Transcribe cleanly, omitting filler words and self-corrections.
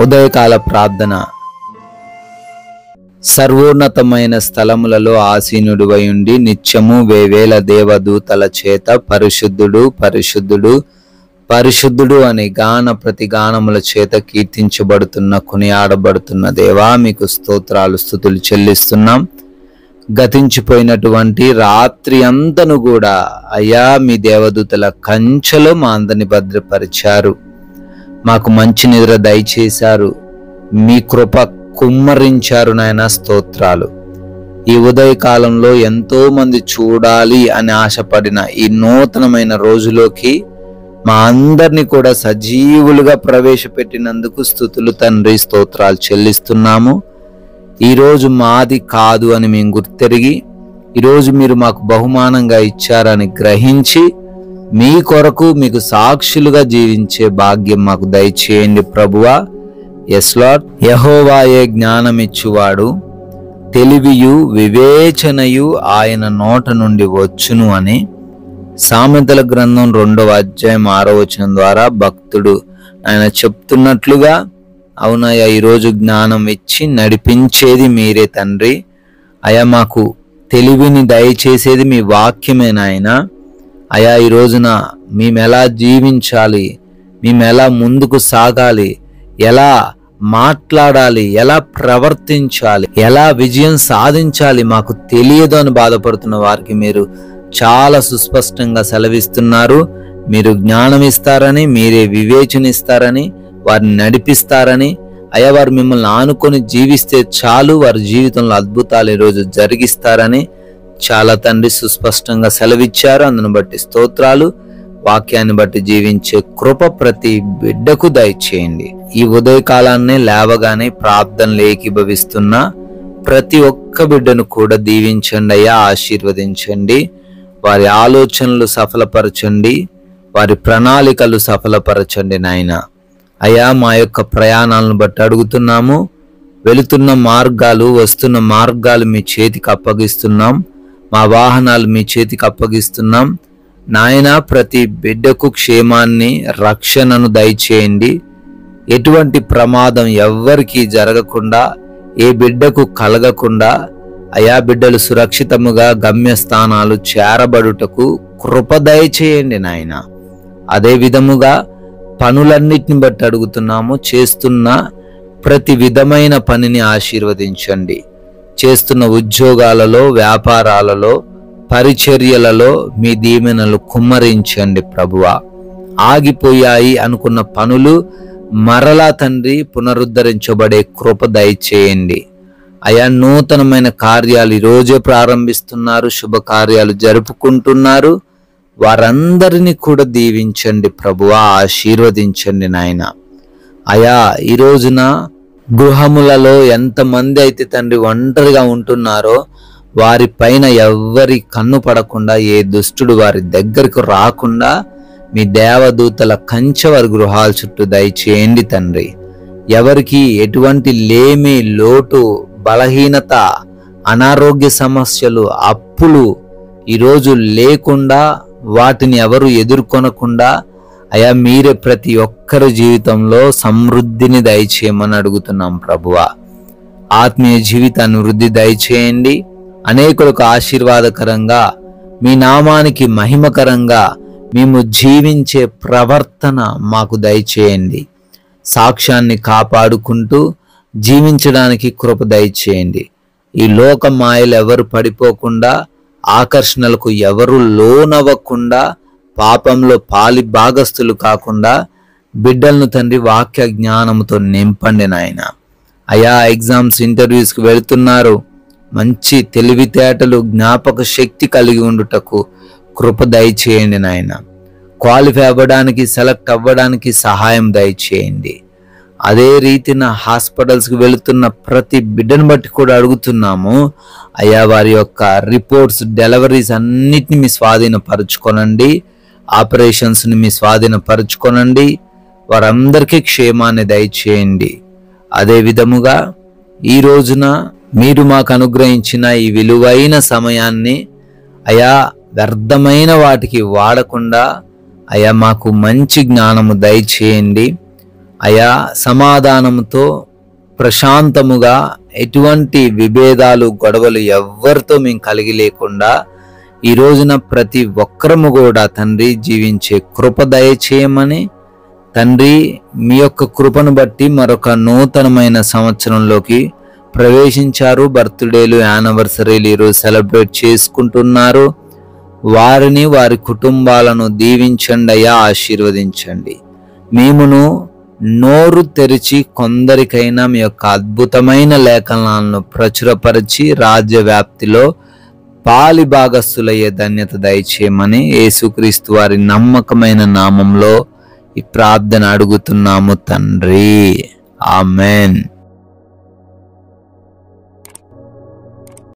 ఉదయకాల ప్రార్థన. సర్వోన్నతమైన స్థలములలో ఆసీనుడివై ఉండి నిత్యము వేవేల దేవదూతల చేత పరిశుద్ధుడు పరిశుద్ధుడు పరిశుద్ధుడు అని గాన ప్రతిగానముల చేత కీర్తించబడుతున్న కొనియాడబడుతున్న దేవా, మీకు స్తోత్రాలు స్తుతులు చెల్లిస్తున్నాం. గతించిపోయినటువంటి రాత్రి అంతను కూడా అయ్యా మీ దేవదూతల కంచెలో మా అందరిని భద్రపరిచారు. మాకు మంచి నిద్ర దయచేశారు. మీ కృప కుమ్మరించారు నాయన, స్తోత్రాలు. ఈ ఉదయకాలంలో ఎంతో మంది చూడాలి అని ఆశపడిన ఈ నూతనమైన రోజులోకి మా అందరినీ కూడా సజీవులుగా ప్రవేశపెట్టినందుకు స్తుతులు తండ్రి, స్తోత్రాలు చెల్లిస్తున్నాము. ఈరోజు మాది కాదు అని మేము గుర్తెరిగి ఈరోజు మీరు మాకు బహుమానంగా ఇచ్చారని గ్రహించి మీ కొరకు మీకు సాక్షులుగా జీవించే భాగ్యం మాకు దయచేయండి ప్రభువా. Yes Lord. యెహోవాయే జ్ఞానమిచ్చువాడు, తెలివియు వివేచనయు ఆయన నోట నుండి వచ్చును అని సామెతల గ్రంథం 2వ అధ్యాయం 6వ వచనం ద్వారా భక్తుడు ఆయన చెప్తున్నట్లుగా, అవునయ్యా, ఈరోజు జ్ఞానం ఇచ్చి నడిపించేది మీరే తండ్రి. అయా మాకు తెలివిని దయచేసేది మీ వాక్యమే నాయన. అయా ఈ రోజున మేమెలా జీవించాలి, మేమెలా ముందుకు సాగాలి, ఎలా మాట్లాడాలి, ఎలా ప్రవర్తించాలి, ఎలా విజయం సాధించాలి మాకు తెలియదు అని బాధపడుతున్న వారికి మీరు చాలా సుస్పష్టంగా సెలవిస్తున్నారు. మీరు జ్ఞానం ఇస్తారని, మీరే వివేచన ఇస్తారని, వారిని నడిపిస్తారని, అయ్యా వారు మిమ్మల్ని ఆనుకొని జీవిస్తే చాలు వారి జీవితంలో అద్భుతాలు ఈరోజు జరిగిస్తారని చాలా తండ్రి సుస్పష్టంగా సెలవిచ్చారు. అందును బట్టి స్తోత్రాలు. వాక్యాన్ని బట్టి జీవించే కృప ప్రతి బిడ్డకు దయచేయండి. ఈ ఉదయకాలాన్నే లేవగానే ప్రార్థనలు ఏకీభవిస్తున్న ప్రతి ఒక్క బిడ్డను కూడా దీవించండి అయ్యా, ఆశీర్వదించండి. వారి ఆలోచనలు సఫలపరచండి, వారి ప్రణాళికలు సఫలపరచండి నాయన. అయ్యా మా యొక్క ప్రయాణాలను బట్టి అడుగుతున్నాము. వెళుతున్న మార్గాలు, వస్తున్న మార్గాలు మీ చేతికి అప్పగిస్తున్నాం. మా వాహనాలు మీ చేతికి అప్పగిస్తున్నాం నాయన. ప్రతి బిడ్డకు క్షేమాన్ని, రక్షణను దయచేయండి. ఎటువంటి ప్రమాదం ఎవ్వరికీ జరగకుండా, ఏ బిడ్డకు కలగకుండా అయా బిడ్డలు సురక్షితముగా గమ్యస్థానాలు చేరబడుటకు కృప దయచేయండి నాయన. అదే విధముగా పనులన్నిటిని బట్టి అడుగుతున్నాము. చేస్తున్న ప్రతి విధమైన పనిని ఆశీర్వదించండి. చేస్తున్న ఉద్యోగాలలో, వ్యాపారాలలో, పరిచర్యలలో మీ దీవెనలు కుమ్మరించండి ప్రభువా. ఆగిపోయాయి అనుకున్న పనులు మరలా తండ్రి పునరుద్ధరించబడే కృప దయచేయండి. అయా నూతనమైన కార్యాలు ఈరోజే ప్రారంభిస్తున్నారు, శుభకార్యాలు జరుపుకుంటున్నారు. వారందరినీ కూడా దీవించండి ప్రభువా, ఆశీర్వదించండి నాయన. అయా ఈ రోజున గృహములలో ఎంతమంది అయితే తండ్రి ఒంటరిగా ఉంటున్నారో వారి పైన ఎవ్వరి కన్ను పడకుండా, ఏ దుష్టుడు వారి దగ్గరకు రాకుండా మీ దేవదూతల కంచె వారి గృహాల చుట్టూ దయచేయండి తండ్రి. ఎవరికి ఎటువంటి లేమి, లోటు, బలహీనత, అనారోగ్య సమస్యలు, అప్పులు ఈరోజు లేకుండా, వాటిని ఎవరు ఎదుర్కొనకుండా అయా మీరే ప్రతి ఒక్కరి జీవితంలో సమృద్ధిని దయచేయమని అడుగుతున్నాం ప్రభువా. ఆత్మీయ జీవితాన్ని వృద్ధి దయచేయండి. అనేకులకు ఆశీర్వాదకరంగా, మీ నామానికి మహిమకరంగా మేము జీవించే ప్రవర్తన మాకు దయచేయండి. సాక్ష్యాన్ని కాపాడుకుంటూ జీవించడానికి కృప దయచేయండి. ఈ లోక మాయలు ఎవరు పడిపోకుండా, ఆకర్షణలకు ఎవరు లోనవ్వకుండా, పాపంలో పాలి భాగస్థులు కాకుండా బిడ్డలను తండ్రి వాక్య జ్ఞానంతో నింపండి నాయన. అయా ఎగ్జామ్స్, ఇంటర్వ్యూస్కి వెళుతున్నారు. మంచి తెలివితేటలు, జ్ఞాపక శక్తి కలిగి ఉండుటకు కృప దయచేయండి నాయన. క్వాలిఫై అవ్వడానికి, సెలెక్ట్ అవ్వడానికి సహాయం దయచేయండి. అదే రీతిన హాస్పిటల్స్కి వెళుతున్న ప్రతి బిడ్డను బట్టి కూడా అడుగుతున్నాము. అయ్యా వారి యొక్క రిపోర్ట్స్, డెలివరీస్ అన్నిటిని మీ స్వాధీనపరచుకోనండి. ఆపరేషన్స్ని మీ స్వాధీనపరచుకోనండి. వారందరికీ క్షేమాన్ని దయచేయండి. అదే విధముగా ఈ రోజున మీరు మాకు అనుగ్రహించిన ఈ విలువైన సమయాన్ని అయా వ్యర్థమైన వాటికి వాడకుండా అయా మాకు మంచి జ్ఞానము దయచేయండి. అయా సమాధానంతో ప్రశాంతముగా ఎటువంటి విభేదాలు గొడవలు ఎవ్వరితో మేము కలిగి లేకుండా ఈ రోజున ప్రతి ఒక్కరము కూడా తండ్రి జీవించే కృప దయచేయమని తండ్రి మీ యొక్క కృపను బట్టి మరొక నూతనమైన సంవత్సరంలోకి ప్రవేశించారు. బర్త్డేలు యానివర్సరీలు ఈరోజు సెలబ్రేట్ చేసుకుంటున్నారు. వారిని వారి కుటుంబాలను దీవించండి అయ్యా, ఆశీర్వదించండి. మేమును నోరు తెరిచి కొందరికైనా మీ యొక్క అద్భుతమైన లేఖనాలను ప్రచురపరిచి రాజ్య వ్యాప్తిలో పాలి భాగస్థులయ్యే ధన్యత దయచేయమని యేసుక్రీస్తు వారి నమ్మకమైన నామంలో ఈ ప్రార్థన అడుగుతున్నాము తండ్రి. ఆమెన్.